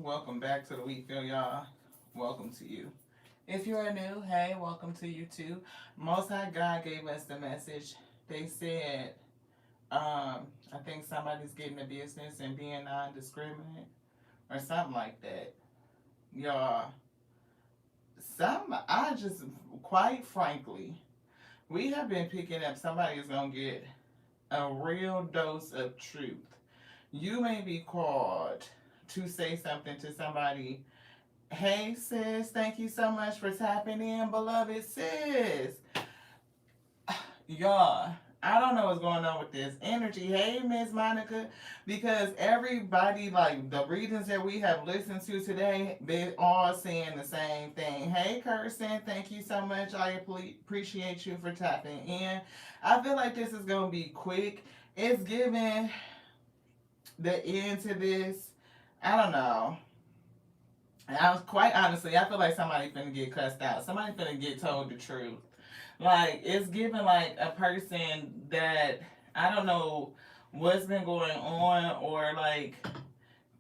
Welcome back to the Wheat Field, y'all. Welcome to you. If you're new, hey, welcome to you too. Most High God gave us the message. They said, I think somebody's getting a business and being non-discriminate or something like that. Y'all, I just, quite frankly, we have been picking up somebody is going to get a real dose of truth. You may be called to say something to somebody. Hey sis, thank you so much for tapping in, beloved sis. Y'all, I don't know what's going on with this energy. Hey, Miss Monica, because everybody, like the readings that we have listened to today, they all saying the same thing. Hey, Kirsten, thank you so much. I appreciate you for tapping in. I feel like this is gonna be quick. It's giving the end to this. I don't know. I was quite honestly, I feel like somebody finna get cussed out. Somebody finna get told the truth. Like it's giving like a person that I don't know what's been going on or like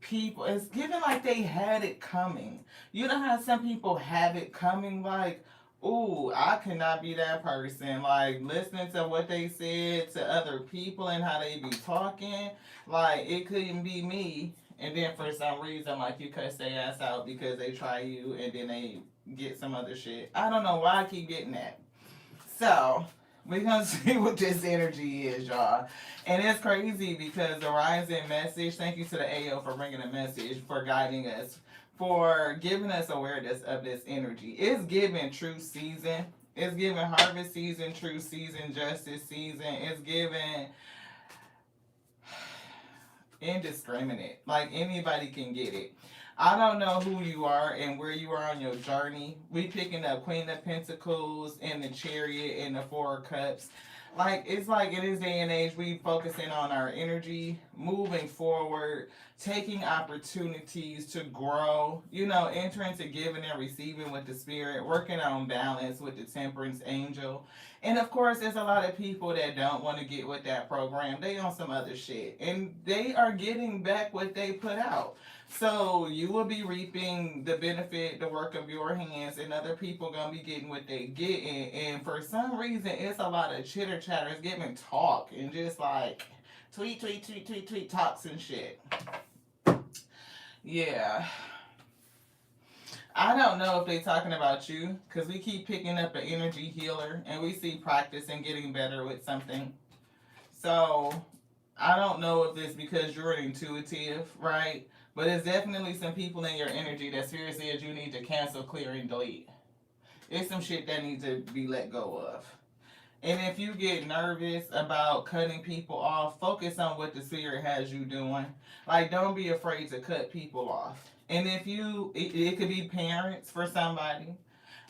people. It's giving like they had it coming. You know how some people have it coming, like. Ooh, I cannot be that person. Like listening to what they said to other people and how they be talking, like it couldn't be me. And then for some reason, like you cuss their ass out because they try you, and then they get some other shit. I don't know why I keep getting that. So we're gonna see what this energy is, y'all. And it's crazy because the rising message. Thank you to the AO for bringing a message, for guiding us, for giving us awareness of this energy. It's giving true season. It's giving harvest season, true season, justice season. It's giving indiscriminate. Like anybody can get it. I don't know who you are and where you are on your journey. We picking up Queen of Pentacles and the Chariot and the Four of Cups. Like it's like in this day and age, we focusing on our energy, moving forward, taking opportunities to grow. You know, entering to giving and receiving with the Spirit, working on balance with the Temperance Angel. And of course, there's a lot of people that don't want to get with that program. They on some other shit, and they are getting back what they put out. So you will be reaping the benefit, the work of your hands, and other people gonna be getting what they getting. And for some reason, it's a lot of chitter chatter. It's giving talk and just like tweet, tweet, tweet, tweet, tweet, talks and shit. Yeah. I don't know if they talking about you because we keep picking up an energy healer and we see practice and getting better with something. So I don't know if it's because you're an intuitive, right? But it's definitely some people in your energy that Spirit says you need to cancel, clear, and delete. It's some shit that needs to be let go of. And if you get nervous about cutting people off, focus on what the Spirit has you doing. Like, don't be afraid to cut people off. And if it could be parents for somebody.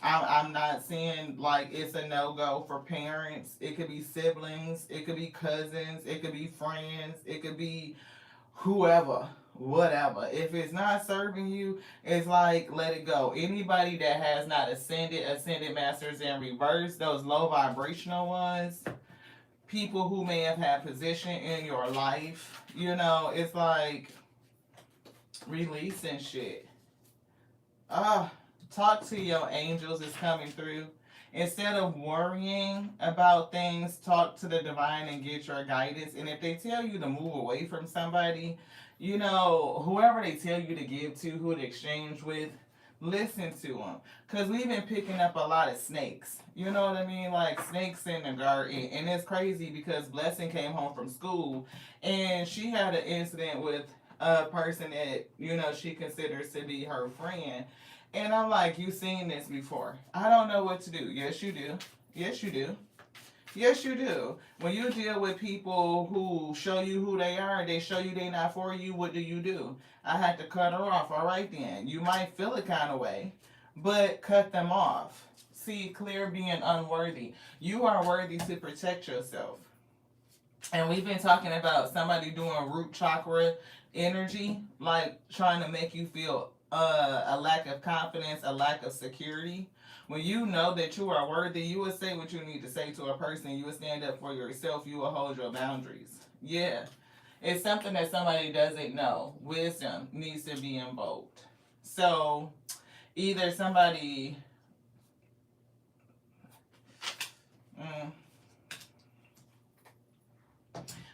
I'm not saying like it's a no go for parents. It could be siblings. It could be cousins. It could be friends. It could be whoever, whatever. If it's not serving you, it's like let it go. Anybody that has not ascended masters in reverse, those low vibrational ones, people who may have had position in your life, you know, it's like releasing shit. Talk to your angels is coming through. Instead of worrying about things, talk to the divine and get your guidance. And if they tell you to move away from somebody, you know, whoever they tell you to give to, who to exchange with, listen to them. Because we've been picking up a lot of snakes. You know what I mean? Like snakes in the garden. And it's crazy because Blessing came home from school and she had an incident with a person that, you know, she considers to be her friend. And I'm like, you seen this before. I don't know what to do. Yes, you do. Yes, you do. Yes, you do. When you deal with people who show you who they are, they show you they not for you, what do? I had to cut her off. All right, then. You might feel a kind of way, but cut them off. See, clear being unworthy. You are worthy to protect yourself. And we've been talking about somebody doing root chakra energy, like trying to make you feel a lack of confidence, a lack of security. When you know that you are worthy, you will say what you need to say to a person. You will stand up for yourself. You will hold your boundaries. Yeah. It's something that somebody doesn't know. Wisdom needs to be invoked. So either somebody, mm,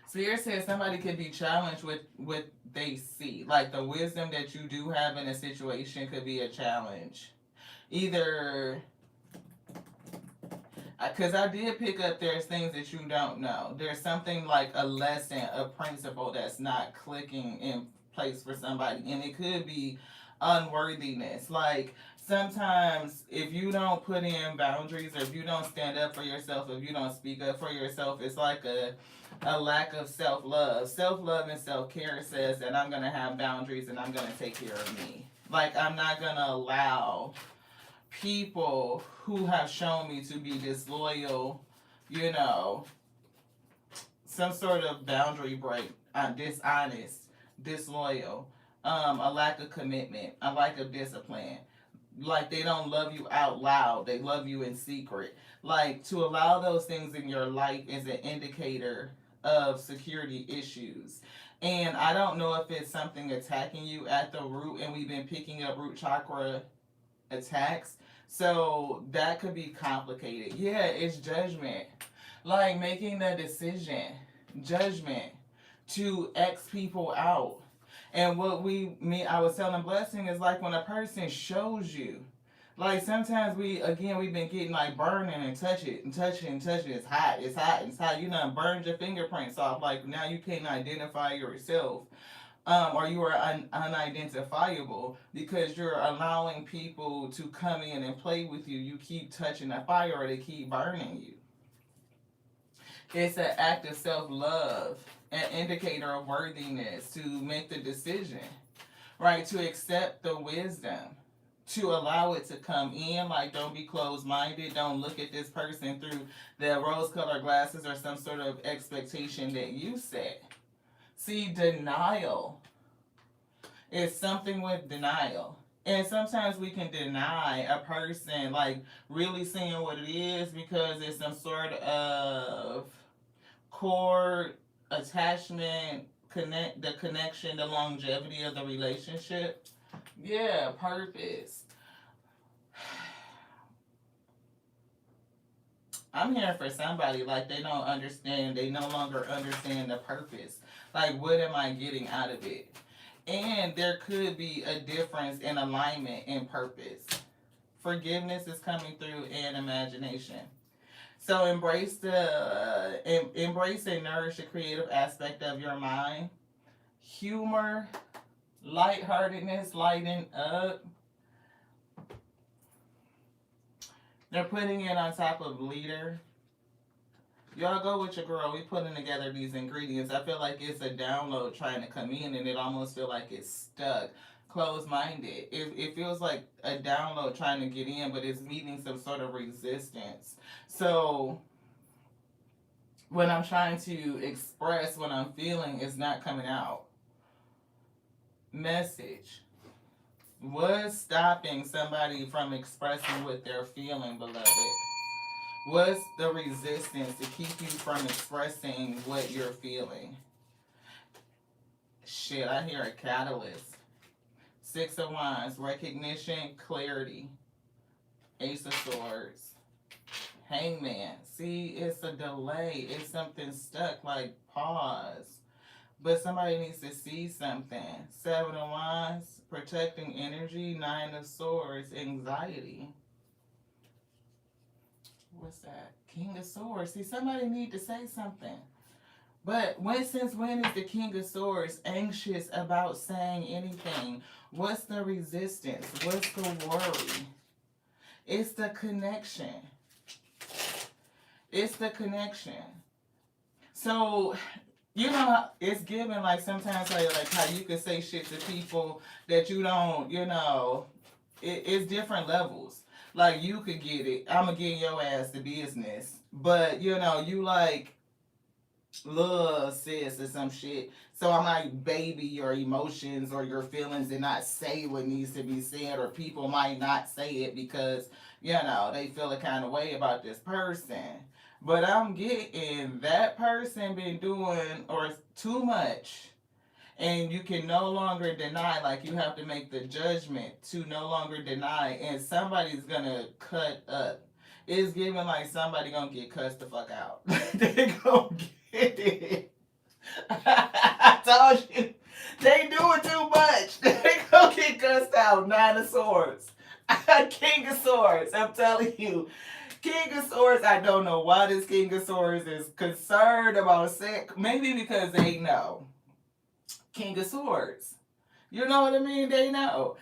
Spirit says somebody could be challenged with what they see. Like the wisdom that you do have in a situation could be a challenge. Either because I did pick up there's things that you don't know. There's something like a lesson, a principle that's not clicking in place for somebody, and it could be unworthiness. Like sometimes if you don't put in boundaries, or if you don't stand up for yourself, if you don't speak up for yourself, it's like a lack of self-love. Self-love and self-care says that I'm going to have boundaries and I'm going to take care of me. Like I'm not going to allow people who have shown me to be disloyal, you know, some sort of boundary break, dishonest, disloyal, a lack of commitment, a lack of discipline. Like they don't love you out loud, they love you in secret. Like to allow those things in your life is an indicator of security issues. And I don't know if it's something attacking you at the root, and we've been picking up root chakra attacks. So that could be complicated. Yeah, it's judgment. Like making the decision, judgment to X people out. And what I was telling Blessing is like when a person shows you. Like sometimes we've been getting like burning and touch it and touch it and touch it. It's hot, it's hot, it's hot. You done burned your fingerprints off. Like now you can't identify yourself, or you are unidentifiable because you're allowing people to come in and play with you. You keep touching that fire, or they keep burning you. It's an act of self love, an indicator of worthiness to make the decision, right? To accept the wisdom, to allow it to come in. Like, don't be closed minded. Don't look at this person through the rose colored glasses or some sort of expectation that you set. See, denial is something with denial. And sometimes we can deny a person, like really seeing what it is, because it's some sort of core attachment, the connection, the longevity of the relationship. Yeah, purpose. I'm here for somebody, like they don't understand, they no longer understand the purpose. Like, what am I getting out of it? And there could be a difference in alignment and purpose. Forgiveness is coming through, and imagination. So embrace and nourish the creative aspect of your mind. Humor, lightheartedness, lighten up. They're putting it on top of leader. Y'all go with your girl. We putting together these ingredients. I feel like it's a download trying to come in, and it almost feel like it's stuck. Closed-minded. It feels like a download trying to get in, but it's meeting some sort of resistance. So when I'm trying to express what I'm feeling, it's not coming out. Message. What's stopping somebody from expressing what they're feeling, beloved? What's the resistance to keep you from expressing what you're feeling? Shit, I hear a catalyst. Six of Wands, recognition, clarity. Ace of Swords. Hangman. See, it's a delay. It's something stuck, like pause. But somebody needs to see something. Seven of Wands, protecting energy. Nine of Swords, anxiety. What's that? King of Swords. See, somebody need to say something. But since when is the King of Swords anxious about saying anything? What's the resistance? What's the worry? It's the connection. It's the connection. So, you know, it's given like sometimes like how you can say shit to people that you don't, it's different levels. Like you could get it. I'ma get your ass to business. But you like love sis or some shit. So I might baby your emotions or your feelings and not say what needs to be said, or people might not say it because, they feel a kind of way about this person. But I'm getting that person been doing or too much, and you can no longer deny. Like you have to make the judgment to no longer deny, and somebody's gonna cut up. It's giving like somebody gonna get cussed the fuck out. They gonna get it. I told you, they doing too much. They gonna get cussed out. Nine of Swords, King of Swords. I'm telling you, King of Swords. I don't know why this King of Swords is concerned about sex. Maybe because they know. King of Swords. You know what I mean? They know.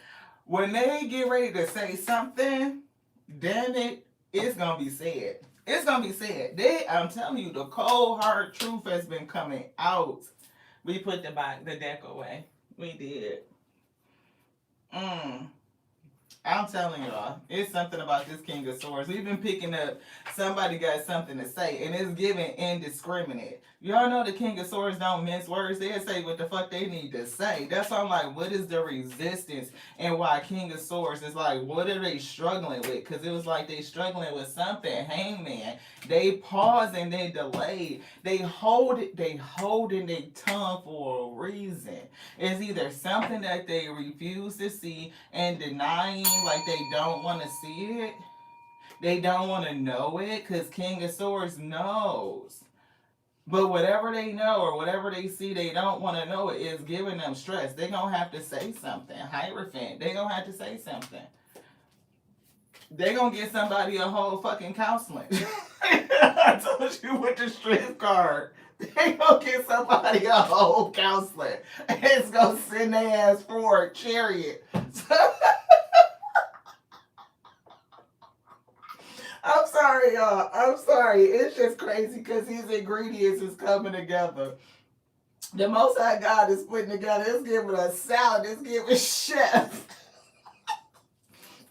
When they get ready to say something, damn it, it's gonna be said. It's gonna be said. I'm telling you, the cold hard truth has been coming out. We put the deck away. We did. Mm. I'm telling y'all, it's something about this King of Swords. We've been picking up somebody got something to say, and it's given indiscriminate. Y'all know the King of Swords don't mince words. They'll say what the fuck they need to say. That's why I'm like, what is the resistance? And why King of Swords is like, what are they struggling with? Because it was like they struggling with something. Hangman. They pause and they delay. They hold it. They holding their tongue for a reason. It's either something that they refuse to see and denying, like they don't want to see it. They don't want to know it because King of Swords knows. But whatever they know or whatever they see, they don't want to know it is giving them stress. They're going to have to say something. Hierophant, they're going to have to say something. They're going to get somebody a whole fucking counseling. I told you with the stress card. They gonna get somebody a whole counselor. It's gonna send their ass for a chariot. I'm sorry, y'all. I'm sorry. It's just crazy because these ingredients is coming together. The Most High God is putting together. It's giving us salad. It's giving chef.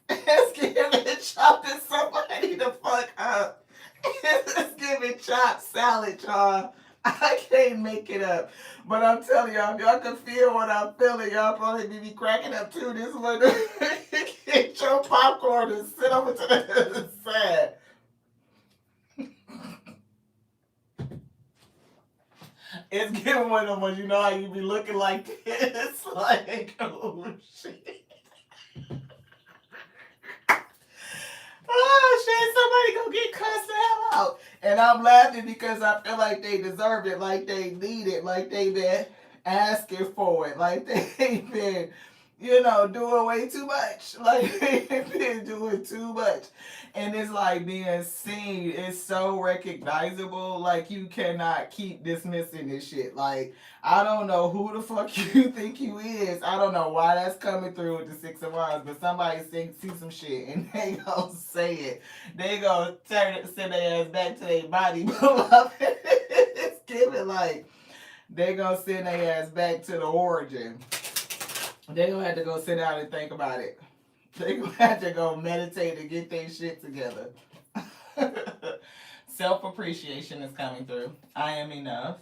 It's giving chopping somebody the fuck up. It's giving chopped salad, y'all. I can't make it up. But I'm telling y'all, if y'all can feel what I'm feeling, y'all probably be cracking up too. This one, get your popcorn and sit over to the side. It's getting one of them ones, you know how you be looking like this? Like, oh shit. Oh shit, somebody gonna get cussed the hell out. And I'm laughing because I feel like they deserve it, like they need it, like they been asking for it, like they been, doing way too much. Like they been doing too much. And it's like being seen, it's so recognizable, like you cannot keep dismissing this shit. Like, I don't know who the fuck you think you is. I don't know why that's coming through with the Six of Wands, but somebody see some shit and they gonna say it. They gonna send their ass back to their body. It's giving like they gonna send their ass back to the origin. They gonna have to go sit down and think about it. They gonna have to go meditate and get their shit together. Self appreciation is coming through. I am enough.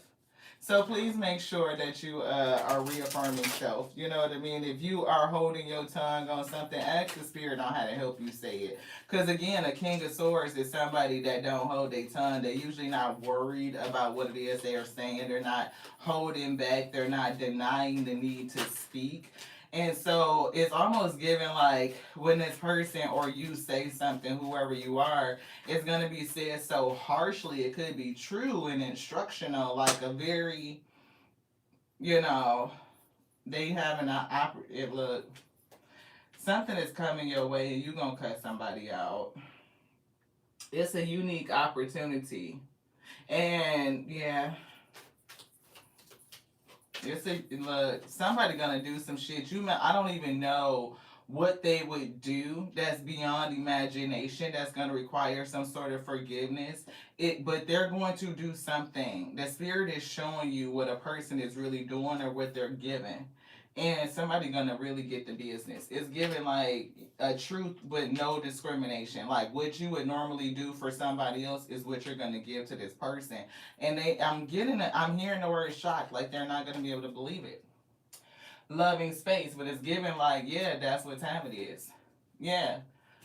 So please make sure that you are reaffirming self. You know what I mean? If you are holding your tongue on something, ask the spirit on how to help you say it. Because again, a King of Swords is somebody that don't hold their tongue. They're usually not worried about what it is they are saying. They're not holding back. They're not denying the need to speak. And so it's almost given like when this person or you say something, whoever you are, it's going to be said so harshly. It could be true and instructional, like a very, they having it look, something is coming your way and you're going to cut somebody out. It's a unique opportunity. And yeah. Look, somebody gonna do some shit. I don't even know what they would do that's beyond imagination. That's gonna require some sort of forgiveness. But they're going to do something. The spirit is showing you what a person is really doing or what they're giving. And somebody gonna really get the business. It's giving like a truth with no discrimination. Like what you would normally do for somebody else is what you're gonna give to this person. And I'm hearing the word shocked, like they're not gonna be able to believe it. Loving space, but it's giving like, yeah, that's what time it is. Yeah.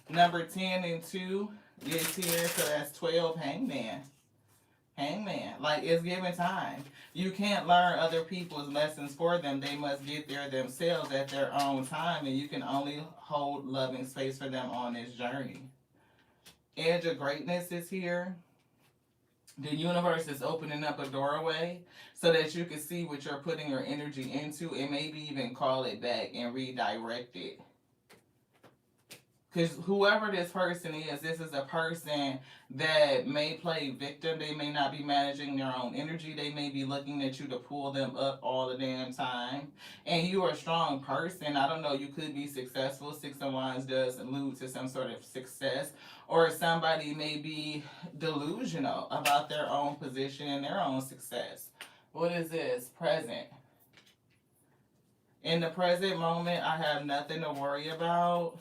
Number 10 and 2 gets here, so that's 12 hangman. Hangman. Like, it's given time. You can't learn other people's lessons for them. They must get there themselves at their own time, and you can only hold loving space for them on this journey. Edge of greatness is here. The universe is opening up a doorway so that you can see what you're putting your energy into and maybe even call it back and redirect it. Because whoever this person is, this is a person that may play victim. They may not be managing their own energy. They may be looking at you to pull them up all the damn time. And you are a strong person. I don't know, you could be successful. Six of Wands does allude to some sort of success. Or somebody may be delusional about their own position and their own success. What is this? Present. In the present moment, I have nothing to worry about.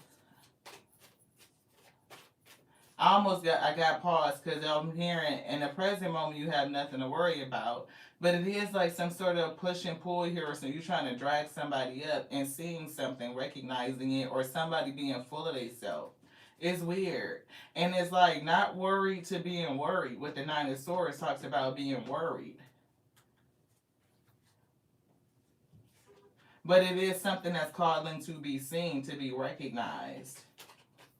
I got paused because I'm hearing in the present moment you have nothing to worry about. But it is like some sort of push and pull here, or so you're trying to drag somebody up and seeing something, recognizing it, or somebody being full of themselves. It's weird. And it's like not worried to being worried. With the Nine of Swords talks about being worried. But it is something that's calling to be seen, to be recognized.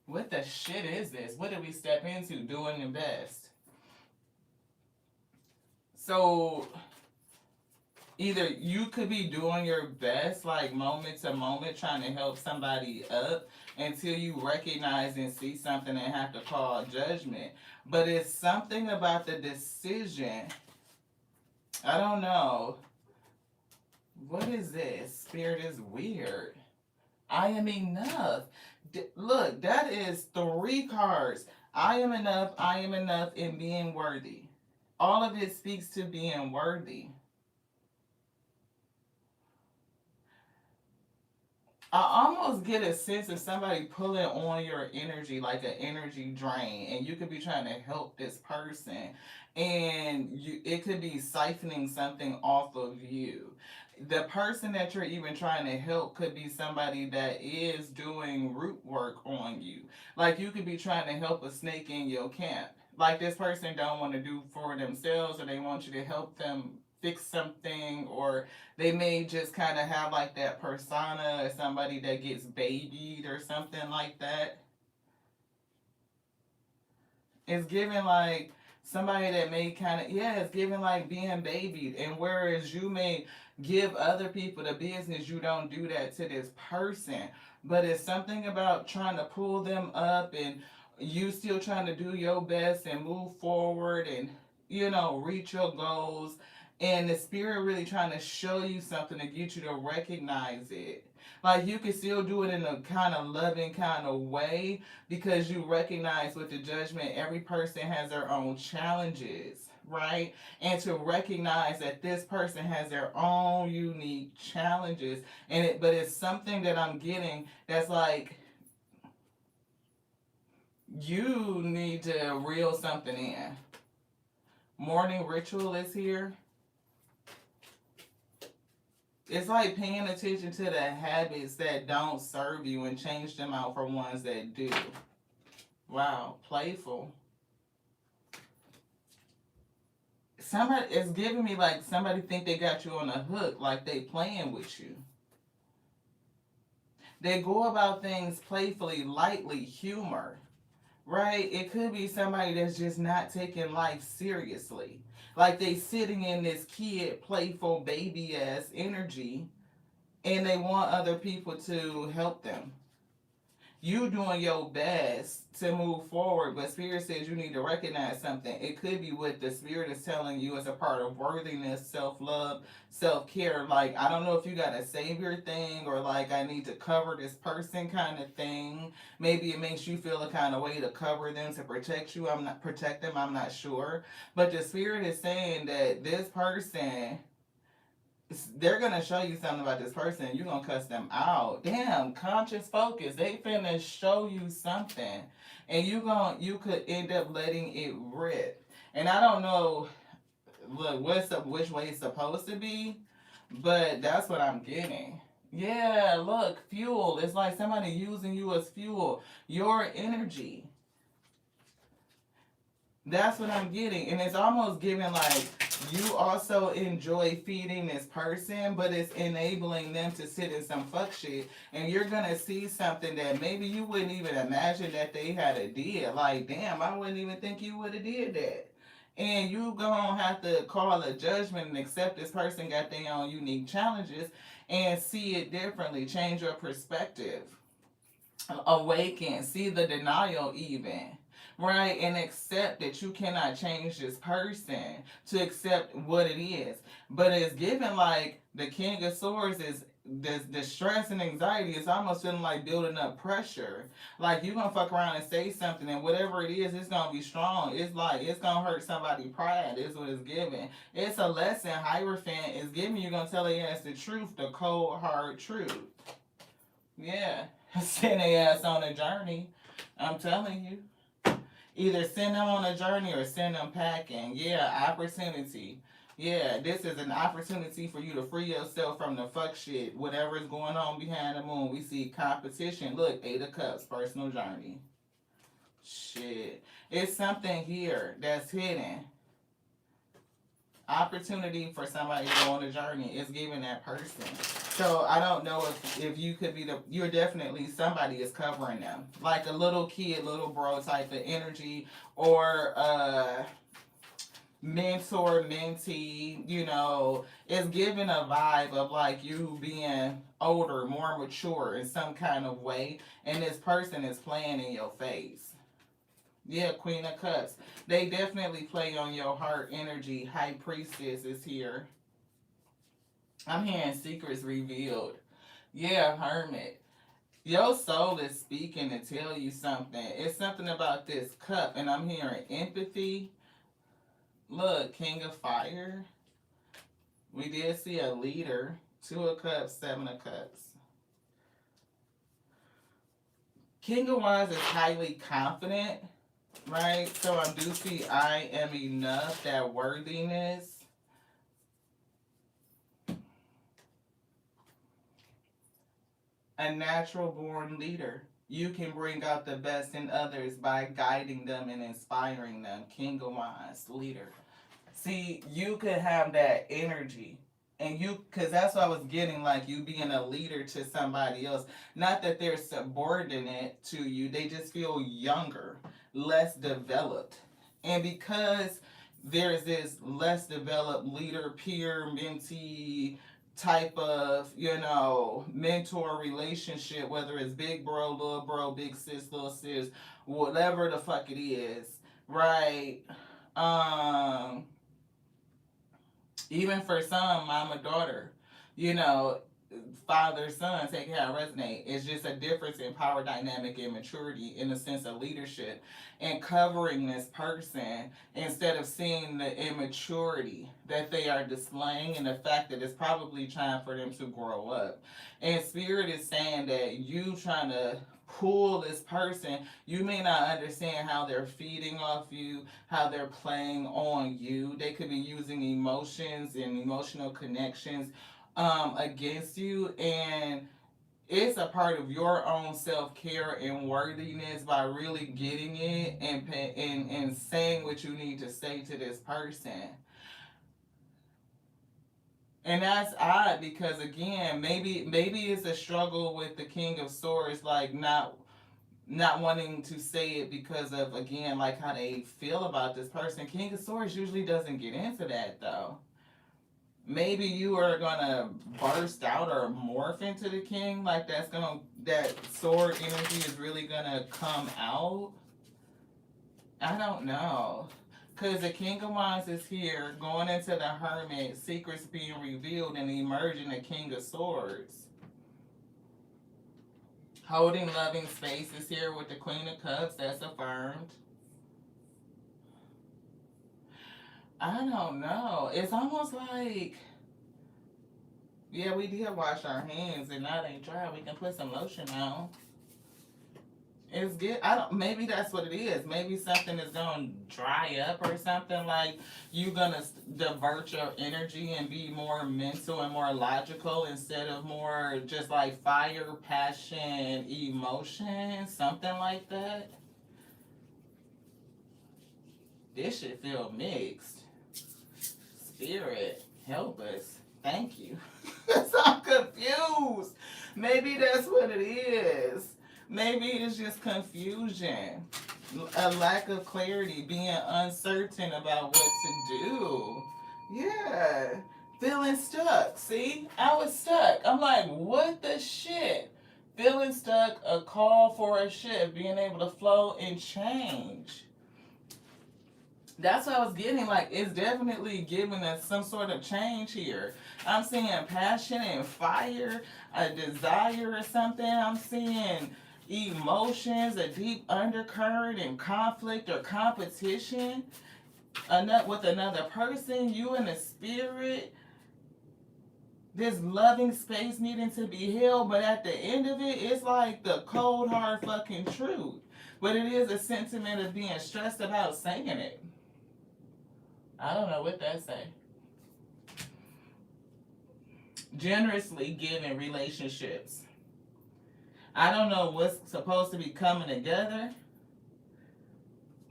What the shit is this? What did we step into? Doing your best. So either you could be doing your best, like moment to moment, trying to help somebody up until you recognize and see something and have to call judgment. But it's something about the decision. I don't know. What is this? Spirit is weird. I am enough. Look, that is 3 cards. I am enough, and being worthy. All of it speaks to being worthy. I almost get a sense of somebody pulling on your energy like an energy drain, and you could be trying to help this person, and it could be siphoning something off of you. The person that you're even trying to help could be somebody that is doing root work on you. Like you could be trying to help a snake in your camp. Like this person don't want to do for themselves, or they want you to help them fix something, or they may just kind of have like that persona as somebody that gets babied or something like that. It's giving like somebody that may kind of, yeah, it's giving like being babied. And whereas you may give other people the business, you don't do that to this person. But it's something about trying to pull them up, and you still trying to do your best and move forward and, reach your goals. And the spirit really trying to show you something to get you to recognize it. Like you can still do it in a kind of loving kind of way, because you recognize with the judgment, every person has their own challenges, right? And to recognize that this person has their own unique challenges. But it's something that I'm getting that's like you need to reel something in. Morning ritual is here. It's like paying attention to the habits that don't serve you and change them out for ones that do. Wow, playful. Somebody it's giving me like somebody think they got you on a hook, like they playing with you. They go about things playfully, lightly, humor, right? It could be somebody that's just not taking life seriously. Like they sitting in this kid, playful, baby ass energy, and they want other people to help them. You doing your best to move forward, but spirit says you need to recognize something. It could be what the spirit is telling you as a part of worthiness, self-love, self-care. Like, I don't know if you got a savior thing, or like I need to cover this person kind of thing. Maybe it makes you feel a kind of way to cover them, to protect you. Protect them, I'm not sure. But the spirit is saying that this person, they're gonna show you something about this person, and you're gonna cuss them out. Damn, conscious focus. They finna show you something, and you could end up letting it rip. And I don't know, look, which way it's supposed to be, but that's what I'm getting. Yeah, look, fuel. It's like somebody using you as fuel. Your energy. That's what I'm getting. And it's almost giving like you also enjoy feeding this person, but it's enabling them to sit in some fuck shit. And you're gonna see something that maybe you wouldn't even imagine that they had a did. Like, damn, I wouldn't even think you would have did that. And you gonna have to call a judgment and accept this person got their own unique challenges and see it differently. Change your perspective, awaken, see the denial even, right? And accept that you cannot change this person, to accept what it is. But it's given like the King of Swords is the stress and anxiety is almost feeling like building up pressure. Like you gonna fuck around and say something and whatever it is, it's gonna be strong. It's like it's gonna hurt somebody's pride, is what it's giving. It's a lesson Hierophant is giving you, gonna tell their ass the truth, the cold hard truth. Yeah. Send their ass on a journey. I'm telling you. Either send them on a journey or send them packing. Yeah, opportunity. Yeah, this is an opportunity for you to free yourself from the fuck shit. Whatever is going on behind the moon. We see competition. Look, Eight of Cups, personal journey. Shit. It's something here that's hidden. Opportunity for somebody to go on a journey is given that person. So I don't know if you could be you're definitely, somebody is covering them. Like a little kid, little bro type of energy, or mentor, mentee, it's giving a vibe of like you being older, more mature in some kind of way, and this person is playing in your face. Yeah, Queen of Cups. They definitely play on your heart energy. High Priestess is here. I'm hearing secrets revealed. Yeah, Hermit. Your soul is speaking to tell you something. It's something about this cup, and I'm hearing empathy. Look, King of Fire. We did see a leader. Two of Cups, Seven of Cups. King of Wands is highly confident, right? So I do see I am enough, that worthiness. A natural born leader. You can bring out the best in others by guiding them and inspiring them. King of Wands, leader. See, you could have that energy. And you, because that's what I was getting, like you being a leader to somebody else. Not that they're subordinate to you, they just feel younger, less developed. And because there's this less developed leader, peer, mentee type of, mentor relationship, whether it's big bro, little bro, big sis, little sis, whatever the fuck it is, right? Um, Even for some, mama, daughter, you know, father, son, take how it resonate. It's just a difference in power dynamic and maturity in the sense of leadership and covering this person instead of seeing the immaturity that they are displaying and the fact that it's probably time for them to grow up. And spirit is saying that you trying to pull this person, you may not understand how they're feeding off you, how they're playing on you. They could be using emotions and emotional connections against you, and it's a part of your own self-care and worthiness by really getting it and saying what you need to say to this person. And that's odd because again, maybe it's a struggle with the King of Swords, like not wanting to say it because of, again, like how they feel about this person. King of Swords usually doesn't get into that though. Maybe you are gonna burst out or morph into the king, like that sword energy is really gonna come out. I don't know. Because the King of Wands is here, going into the Hermit, secrets being revealed, and emerging the King of Swords. Holding loving space is here with the Queen of Cups, that's affirmed. I don't know. It's almost like, yeah, we did wash our hands and now they dry. We can put some lotion on. It's good. I don't. Maybe that's what it is. Maybe something is gonna dry up or something. Like you gonna divert your energy and be more mental and more logical instead of more just like fire, passion, emotion, something like that. This shit feel mixed. Spirit, help us. Thank you. So I'm confused. Maybe that's what it is. Maybe it's just confusion, a lack of clarity, being uncertain about what to do. Yeah. Feeling stuck. See? I was stuck. I'm like, what the shit? Feeling stuck, a call for a shift, being able to flow and change. That's what I was getting. Like, it's definitely giving us some sort of change here. I'm seeing passion and fire, a desire or something. I'm seeing emotions, a deep undercurrent and conflict or competition with another person, you in the spirit, this loving space needing to be held, but at the end of it, it's like the cold hard fucking truth. But it is a sentiment of being stressed about saying it. I don't know what that say. Generously given relationships. I don't know what's supposed to be coming together,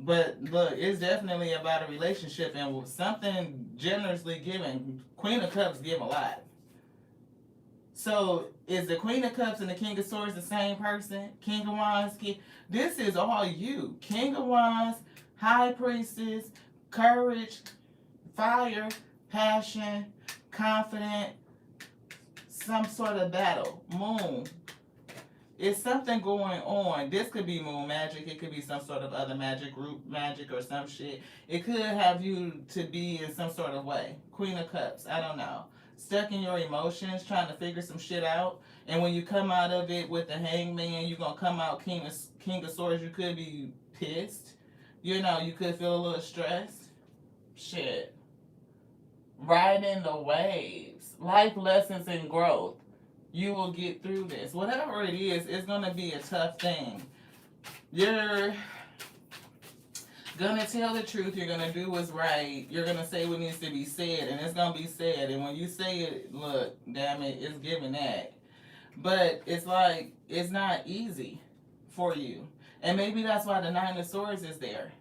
but look, it's definitely about a relationship and something generously given. Queen of Cups give a lot. So is the Queen of Cups and the King of Swords the same person? King of Wands, this is all you. King of Wands, High Priestess, courage, fire, passion, confident, some sort of battle. Moon. It's something going on. This could be moon magic. It could be some sort of other magic, root magic or some shit. It could have you to be in some sort of way. Queen of Cups. I don't know. Stuck in your emotions, trying to figure some shit out. And when you come out of it with the hangman, you're going to come out King of Swords. You could be pissed. You know, you could feel a little stressed. Shit. Riding the waves. Life lessons and growth. You will get through this. Whatever it is, it's going to be a tough thing. You're going to tell the truth. You're going to do what's right. You're going to say what needs to be said, and it's going to be said. And when you say it, look, damn it, it's giving that. But it's like, it's not easy for you. And maybe that's why the Nine of Swords is there.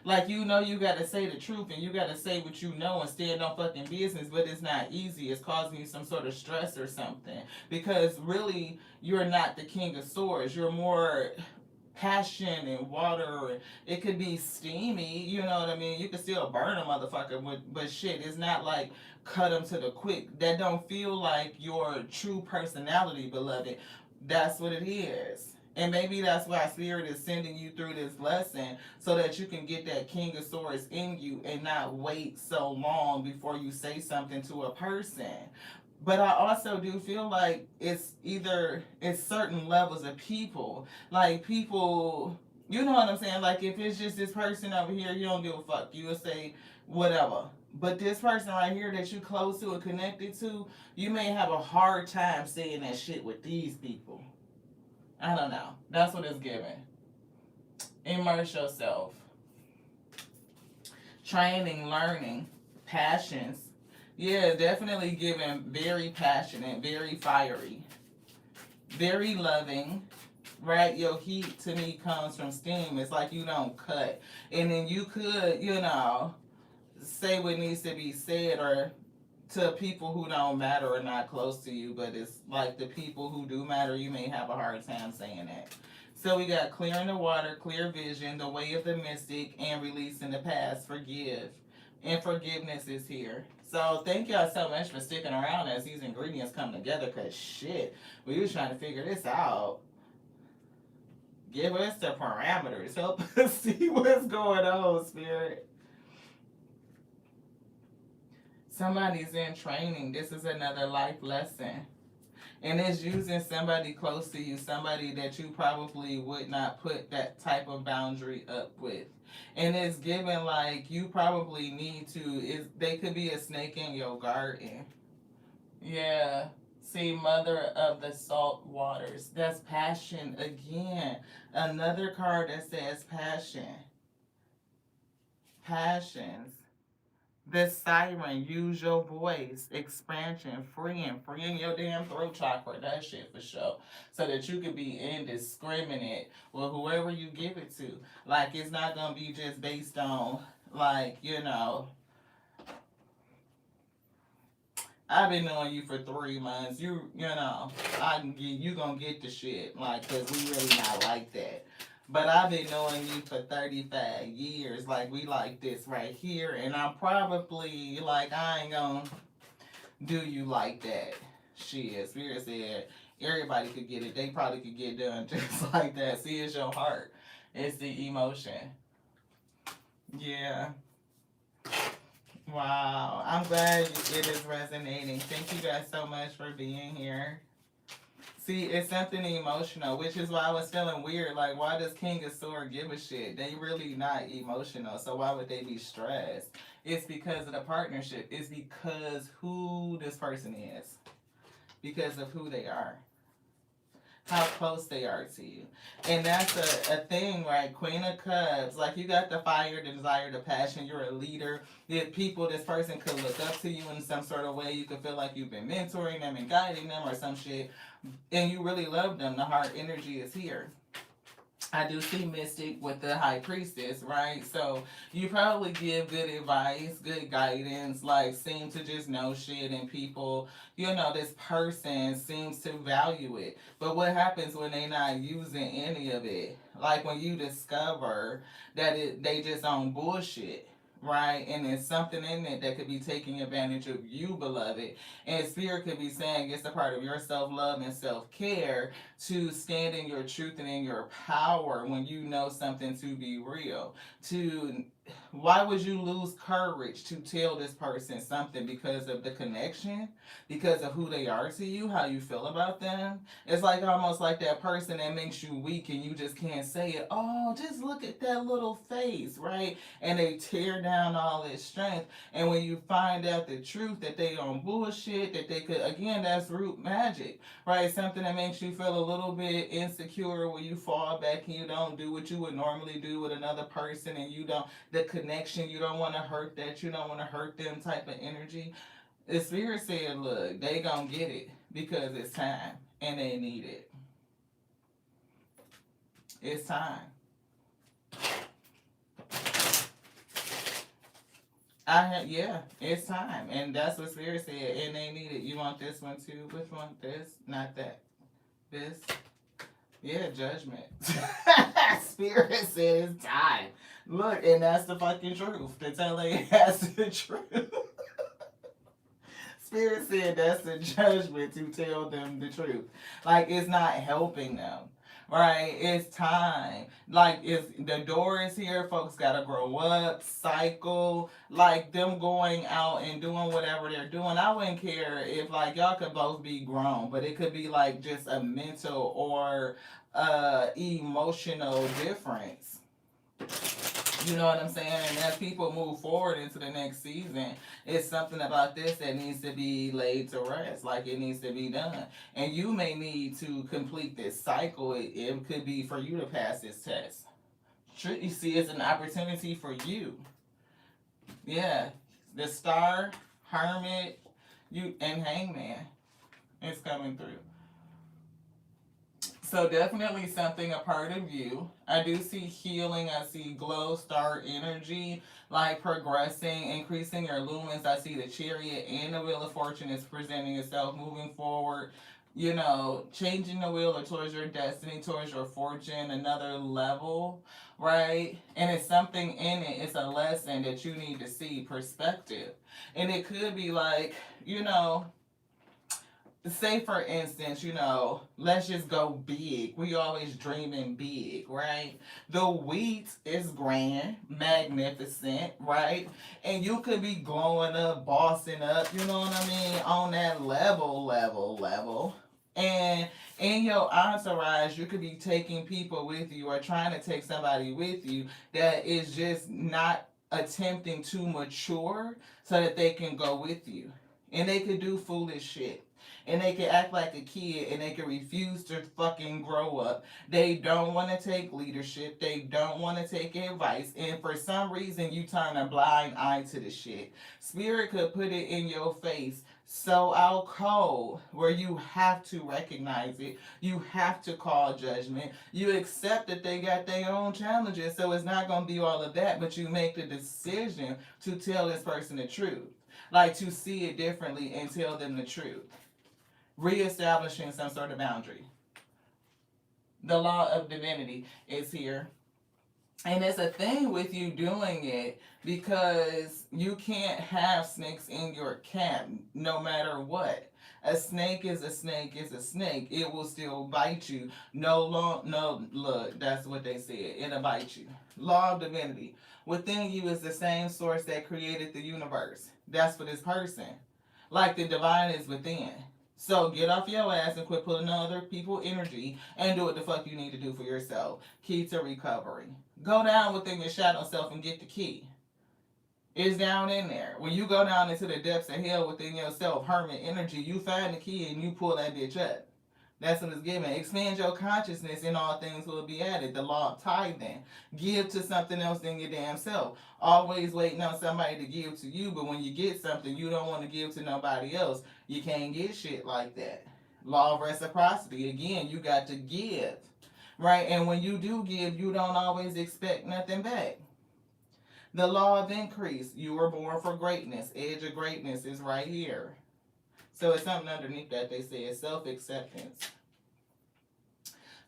Like, you know, you got to say the truth and you got to say what you know and stand on fucking business, but it's not easy. It's causing you some sort of stress or something. Because really, you're not the King of Swords. You're more passion and water. It could be steamy, you know what I mean? You can still burn a motherfucker, but shit, it's not like cut them to the quick. That don't feel like your true personality, beloved. That's what it is. And maybe that's why Spirit is sending you through this lesson so that you can get that King of Swords in you and not wait so long before you say something to a person. But I also do feel like it's certain levels of people. Like people, you know what I'm saying? Like if it's just this person over here, you don't give a fuck. You will say whatever. But this person right here that you close to or connected to, you may have a hard time saying that shit with these people. I don't know. That's what it's giving. Immerse yourself. Training, learning, passions. Yeah, definitely giving very passionate, very fiery, very loving. Right? Your heat to me comes from steam. It's like you don't cut. And then you could, you know, say what needs to be said or to people who don't matter or not close to you, but it's like the people who do matter, you may have a hard time saying that. So we got clearing the water, clear vision, the way of the mystic, and releasing the past. Forgive. And forgiveness is here. So thank y'all so much for sticking around as these ingredients come together, because shit, we was trying to figure this out. Give us the parameters. Help us see what's going on, Spirit. Somebody's in training. This is another life lesson. And it's using somebody close to you, somebody that you probably would not put that type of boundary up with. And it's given like you probably need to, they could be a snake in your garden. Yeah. See, mother of the salt waters. That's passion again. Another card that says passion. Passions. The siren, use your voice, expansion, freeing your damn throat chakra, that shit for sure. So that you can be indiscriminate with whoever you give it to. Like it's not gonna be just based on Like, I've been knowing you for 3 months. You gonna get the shit, like, cause we really not like that. But I've been knowing you for 35 years, like we like this right here, and I'm probably like I ain't gonna do you like that. Shit, Spirit said everybody could get it. They probably could get done just like that. See, it's your heart. It's the emotion. Yeah. Wow. I'm glad it is resonating. Thank you guys so much for being here. See, it's something emotional, which is why I was feeling weird. Like, why does King of Sword give a shit? They really not emotional, so why would they be stressed? It's because of the partnership. It's because who this person is. Because of who they are. How close they are to you. And that's a thing, right? Queen of Cups. Like, you got the fire, the desire, the passion. You're a leader. This person could look up to you in some sort of way. You could feel like you've been mentoring them and guiding them or some shit. And you really love them. The heart energy is here. I do see Mystic with the High Priestess, right? So you probably give good advice, good guidance, like seem to just know shit, and people, this person seems to value it. But what happens when they not using any of it? Like when you discover that they just on bullshit, right? And there's something in it that could be taking advantage of you, beloved. And Spirit could be saying it's a part of your self love and self care to stand in your truth and in your power when you know something to be real. Why would you lose courage to tell this person something? Because of the connection, because of who they are to you, how you feel about them. It's like almost like that person that makes you weak and you just can't say it. Oh, just look at that little face, right? And they tear down all this strength. And when you find out the truth that they on bullshit, that they could, again, that's root magic, right? Something that makes you feel a little bit insecure when you fall back and you don't do what you would normally do with another person, and you don't, the connection, you don't want to hurt that, you don't want to hurt them type of energy. The Spirit said, look, they gonna get it because it's time and they need it. It's time. Yeah, it's time. And that's what Spirit said. And they need it. You want this one too? Which one? This? Not that. This? Yeah, judgment. Spirit said it's time. Look, and that's the fucking truth. The telling that's the truth. Spirit said that's the judgment to tell them the truth. Like, it's not helping them. Right? It's time. Like, it's the door is here. Folks gotta grow up, cycle. Like, them going out and doing whatever they're doing. I wouldn't care if, like, y'all could both be grown, but it could be like just a mental or emotional difference. You know what I'm saying? And as people move forward into the next season, it's something about this that needs to be laid to rest. Like, it needs to be done. And you may need to complete this cycle. It could be for you to pass this test. You see, it's an opportunity for you. Yeah. The Star, Hermit, and Hangman is coming through. So definitely something a part of you. I do see healing. I see glow, star energy, like progressing, increasing your lumens. I see the Chariot and the Wheel of Fortune is presenting itself, moving forward. Changing the wheel towards your destiny, towards your fortune, another level, right? And it's something in it. It's a lesson that you need to see, perspective. And it could be like, say for instance, let's just go big. We always dreaming big, right? The wheat is grand, magnificent, right? And you could be glowing up, bossing up, you know what I mean, on that level. And in your entourage, you could be taking people with you or trying to take somebody with you that is just not attempting to mature so that they can go with you. And they could do foolish shit, and they can act like a kid, and they can refuse to fucking grow up. They don't want to take leadership. They don't want to take advice. And for some reason, you turn a blind eye to the shit. Spirit could put it in your face so out cold where you have to recognize it. You have to call judgment. You accept that they got their own challenges, so it's not going to be all of that, but you make the decision to tell this person the truth. Like to see it differently and tell them the truth. Reestablishing some sort of boundary. The law of divinity is here. And it's a thing with you doing it because you can't have snakes in your camp no matter what. A snake is a snake is a snake. It will still bite you. No, look, that's what they said. It'll bite you. Law of divinity. Within you is the same source that created the universe. That's for this person. Like the divine is within. So get off your ass and quit pulling on other people's energy and do what the fuck you need to do for yourself. Key to recovery. Go down within your shadow self and get the key. It's down in there. When you go down into the depths of hell within yourself, hermit energy, you find the key and you pull that bitch up. That's what it's given. Expand your consciousness and all things will be added. The law of tithing. Give to something else than your damn self. Always waiting on somebody to give to you, but when you get something, you don't want to give to nobody else. You can't get shit like that. Law of reciprocity. Again, you got to give. Right? And when you do give, you don't always expect nothing back. The law of increase. You were born for greatness. Edge of greatness is right here. So it's something underneath that they say is self-acceptance.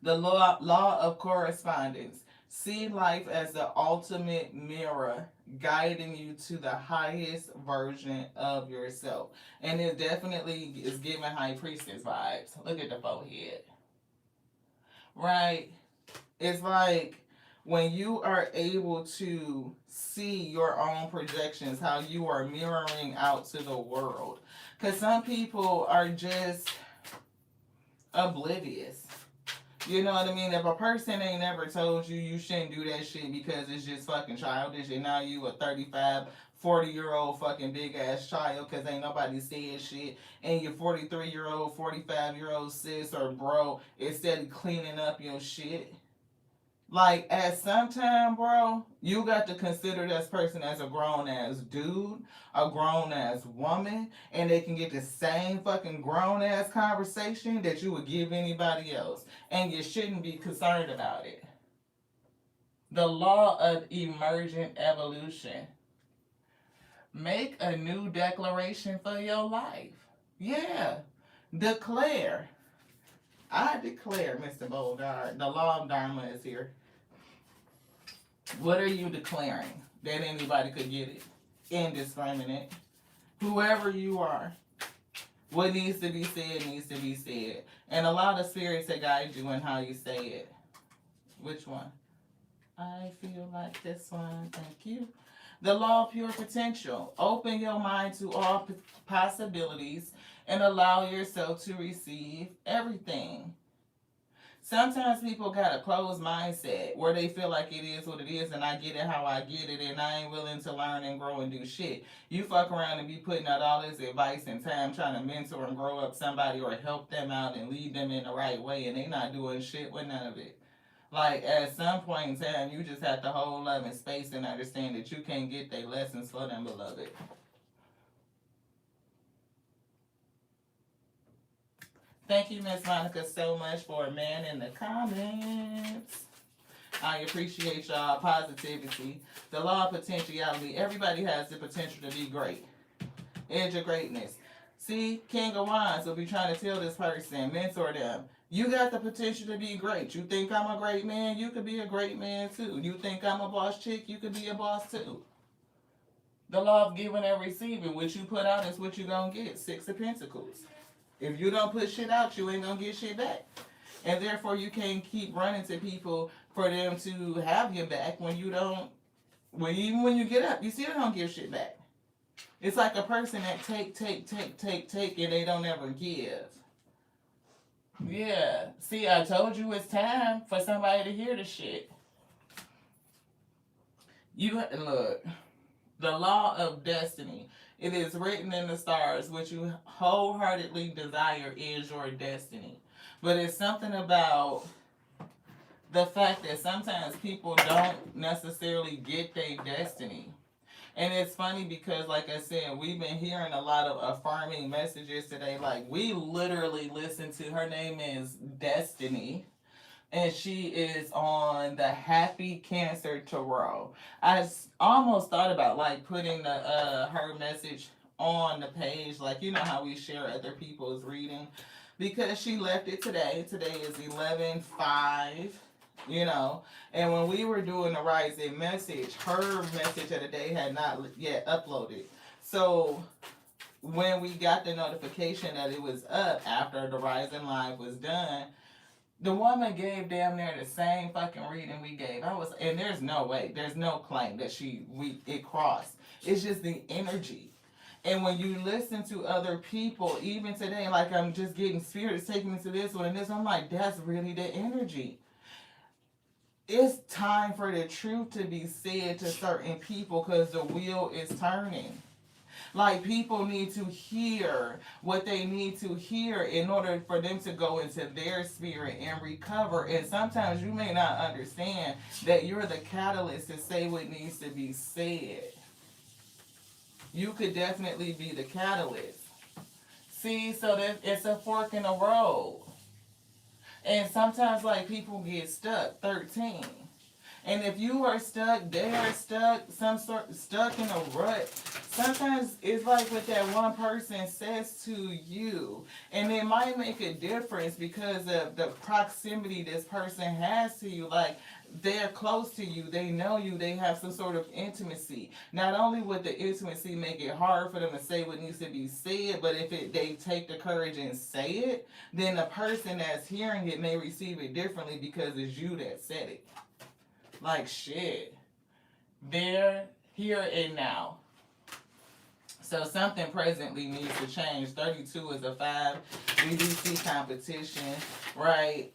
The law of correspondence. See life as the ultimate mirror guiding you to the highest version of yourself. And it definitely is giving high priestess vibes. Look at the forehead. Right? It's like when you are able to see your own projections, how you are mirroring out to the world. Because some people are just oblivious. You know what I mean? If a person ain't never told you you shouldn't do that shit because it's just fucking childish, and now you a 35, 40-year-old fucking big ass child because ain't nobody said shit, and your 43-year-old, 45-year-old sis or bro instead of cleaning up your shit. Like, at some time, bro, you got to consider this person as a grown-ass dude, a grown-ass woman, and they can get the same fucking grown-ass conversation that you would give anybody else. And you shouldn't be concerned about it. The law of emergent evolution. Make a new declaration for your life. Yeah. Declare. I declare, Mr. Bogart, the law of Dharma is here. What are you declaring? That anybody could get it. Indiscriminate. Whoever you are. What needs to be said needs to be said. And allow the spirit to guide you in how you say it. Which one? I feel like this one. Thank you. The law of pure potential. Open your mind to all possibilities and allow yourself to receive everything. Sometimes people got a closed mindset where they feel like it is what it is and I get it how I get it and I ain't willing to learn and grow and do shit. You fuck around and be putting out all this advice and time trying to mentor and grow up somebody or help them out and lead them in the right way and they not doing shit with none of it. Like, at some point in time, you just have to hold love and space and understand that you can't get their lessons for them, beloved. Thank you, Miss Monica, so much for a man in the comments. I appreciate y'all positivity. The law of potentiality. Everybody has the potential to be great. Edge of greatness. See, King of Wands will be trying to tell this person, mentor them. You got the potential to be great. You think I'm a great man? You could be a great man too. You think I'm a boss chick? You could be a boss too. The law of giving and receiving. What you put out is what you gonna get. Six of Pentacles. If you don't put shit out, you ain't gonna get shit back. And therefore you can't keep running to people for them to have your back when you don't, even when you get up, you still don't give shit back. It's like a person that take, and they don't ever give. Yeah. See, I told you it's time for somebody to hear the shit. You look, the law of destiny. It is written in the stars, what you wholeheartedly desire is your destiny. But it's something about the fact that sometimes people don't necessarily get their destiny. And it's funny because, like I said, we've been hearing a lot of affirming messages today. Like, we literally listened to, her name is Destiny, and she is on the Happy Cancer Tarot. Almost thought about like putting the her message on the page, like you know how we share other people's reading, because she left it today. Today is 11/5. You know, and when we were doing the rising message, her message of the day had not yet uploaded. So when we got the notification that it was up after the rising live was done, the woman gave damn near the same fucking reading we gave. I was, and there's no way, there's no claim that it crossed. It's just the energy. And when you listen to other people, even today, like I'm just getting spirits taking me to this one and this, I'm like, that's really the energy. It's time for the truth to be said to certain people because the wheel is turning. Like, people need to hear what they need to hear in order for them to go into their spirit and recover. And sometimes you may not understand that you're the catalyst to say what needs to be said. You could definitely be the catalyst. See, so that it's a fork in the road. And sometimes, like, people get stuck. 13. And if you are stuck, they are stuck, some sort stuck in a rut. Sometimes it's like what that one person says to you, and it might make a difference because of the proximity this person has to you. Like, they're close to you, they know you, they have some sort of intimacy. Not only would the intimacy make it hard for them to say what needs to be said, but if they take the courage and say it, then the person that's hearing it may receive it differently because it's you that said it. Like, shit. There, here, and now. So something presently needs to change. 32 is a 5. We do see competition, right?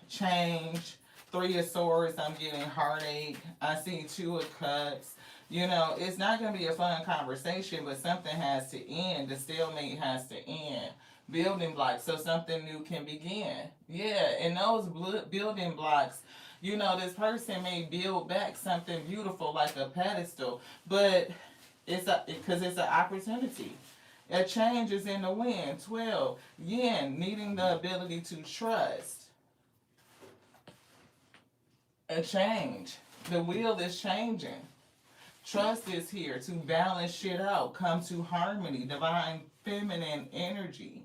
Change. 3 of Swords, I'm getting heartache. I see 2 of Cups. You know, it's not going to be a fun conversation, but something has to end. The stalemate has to end. Building blocks, so something new can begin. Yeah, and those building blocks, you know, this person may build back something beautiful like a pedestal, but because it's an opportunity. A change is in the wind. 12. Yin, needing the ability to trust. A change. The wheel is changing. Trust is here to balance shit out, come to harmony, divine feminine energy.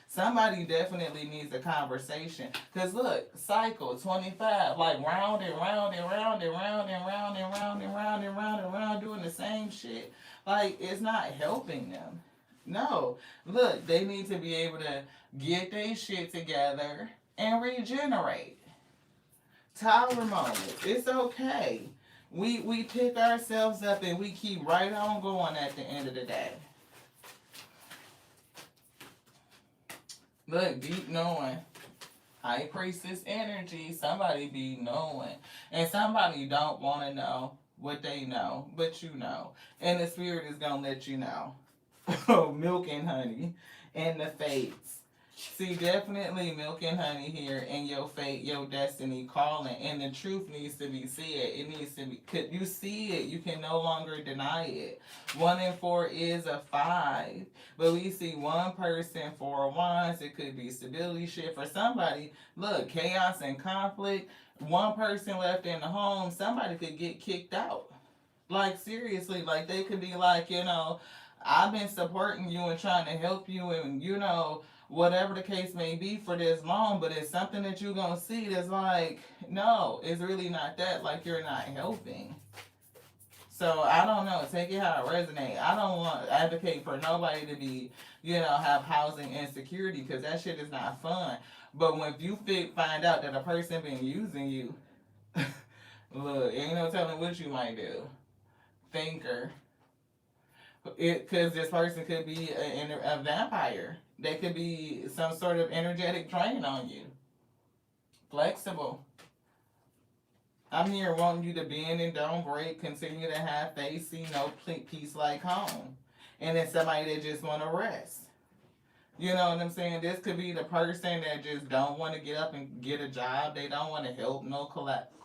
Somebody definitely needs a conversation. Because look, cycle 25, like round and round and round and round and round and round and round and round and round doing the same shit. Like, it's not helping them. No. Look, they need to be able to get their shit together and regenerate. Tower moments. It's okay. We pick ourselves up and we keep right on going at the end of the day. Look, deep knowing. High priestess energy. Somebody be knowing. And somebody don't want to know what they know, but you know. And the spirit is going to let you know. Milk and honey. And the fates. See, definitely milk and honey here, and your fate, your destiny calling, and the truth needs to be said. It needs to be, could you see it? You can no longer deny it. 1 and 4 is a 5, but we see one person, 4 of Wands. It could be stability shift for somebody. Look, chaos and conflict. One person left in the home. Somebody could get kicked out. Like, seriously, like they could be like, you know, I've been supporting you and trying to help you, and you know, whatever the case may be for this long, but it's something that you're going to see that's like, no, it's really not that. Like, you're not helping. So, I don't know. Take it how it resonates. I don't want to advocate for nobody to be, you know, have housing insecurity because that shit is not fun. But when you find out that a person been using you, look, ain't no telling what you might do. Thinker. Because this person could be a vampire. They could be some sort of energetic drain on you. Flexible. I'm here wanting you to bend and don't break. Continue to have faith. See no peace like home. And then somebody that just want to rest. You know what I'm saying? This could be the person that just don't want to get up and get a job. They don't want to help. No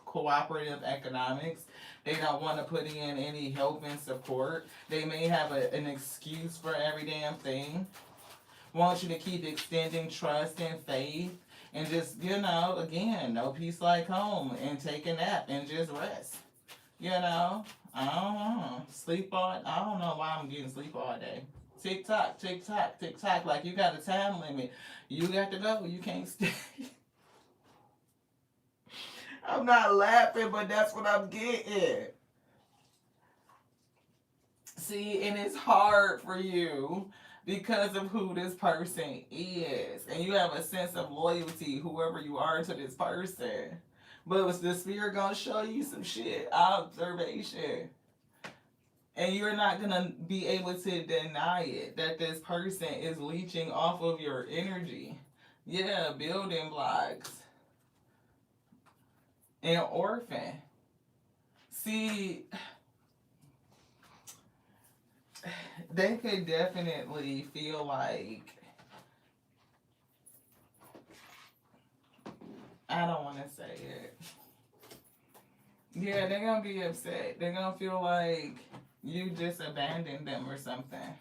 cooperative economics. They don't want to put in any help and support. They may have an excuse for every damn thing. Want you to keep extending trust and faith and just, again, no peace like home and take a nap and just rest. I don't know. Sleep all, I don't know why I'm getting sleep all day. Tick tock, tick tock, tick tock. Like you got a time limit. You got to go. You can't stay. I'm not laughing, but that's what I'm getting. See, and it's hard for you because of who this person is. And you have a sense of loyalty, whoever you are, to this person. But was the spirit gonna show you some shit? Observation. And you're not gonna be able to deny it, that this person is leeching off of your energy. Yeah, building blocks. An orphan. See, they could definitely feel like, I don't want to say it. Yeah, they're going to be upset. They're going to feel like you just abandoned them or something.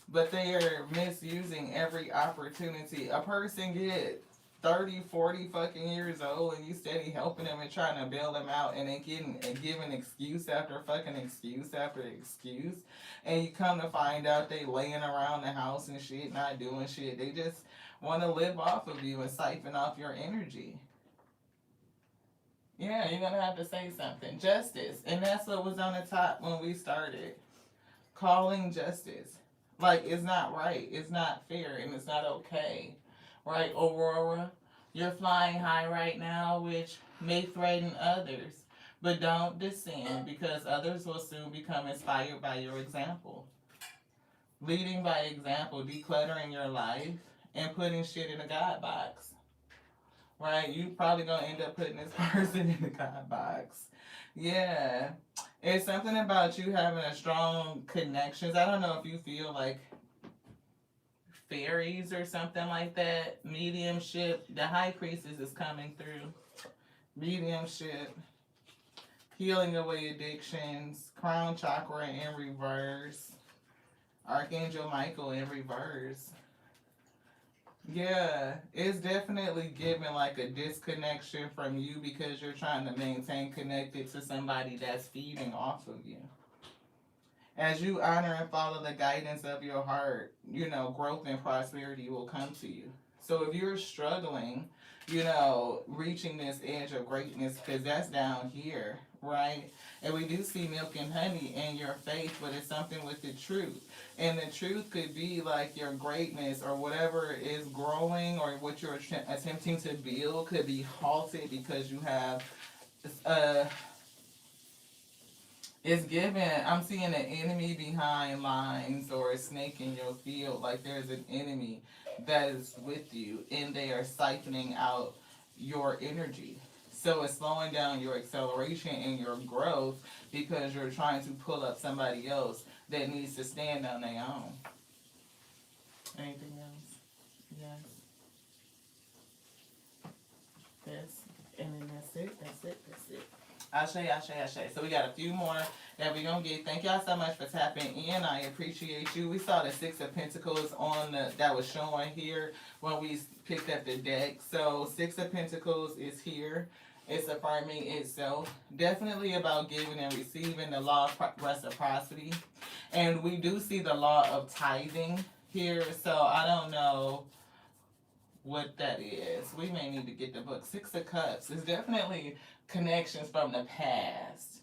But they are misusing every opportunity. A person get 30, 40 fucking years old and you steady helping them and trying to bail them out and then giving excuse after fucking excuse after excuse. And you come to find out they laying around the house and shit, not doing shit. They just want to live off of you and siphon off your energy. Yeah, you're going to have to say something. Justice. And that's what was on the top when we started. Calling justice. Like, it's not right. It's not fair. And it's not okay. Right, Aurora? You're flying high right now, which may threaten others. But don't descend, because others will soon become inspired by your example. Leading by example, decluttering your life, and putting shit in a God box. Right? You probably gonna end up putting this person in the God box. Yeah. It's something about you having a strong connections. I don't know if you feel like fairies or something like that. Mediumship. The high priestess is coming through. Mediumship. Healing away addictions. Crown chakra in reverse. Archangel Michael in reverse. Yeah, it's definitely giving like a disconnection from you because you're trying to maintain connected to somebody that's feeding off of you. As you honor and follow the guidance of your heart, growth and prosperity will come to you. So if you're struggling, reaching this edge of greatness, because that's down here, right? And we do see milk and honey in your faith, but it's something with the truth. And the truth could be like your greatness or whatever is growing or what you're attempting to build could be halted because you have it's given, I'm seeing an enemy behind lines or a snake in your field. Like there's an enemy that is with you and they are siphoning out your energy. So it's slowing down your acceleration and your growth because you're trying to pull up somebody else that needs to stand on their own. Anything else? Yes. Yes. And then that's it. That's it. Ashe. So we got a few more that we're going to get. Thank y'all so much for tapping in. I appreciate you. We saw the Six of Pentacles that was showing here when we picked up the deck. So Six of Pentacles is here. It's affirming itself. Definitely about giving and receiving, the law of reciprocity. And we do see the law of tithing here. So I don't know what that is. We may need to get the book. Six of Cups. It's definitely connections from the past.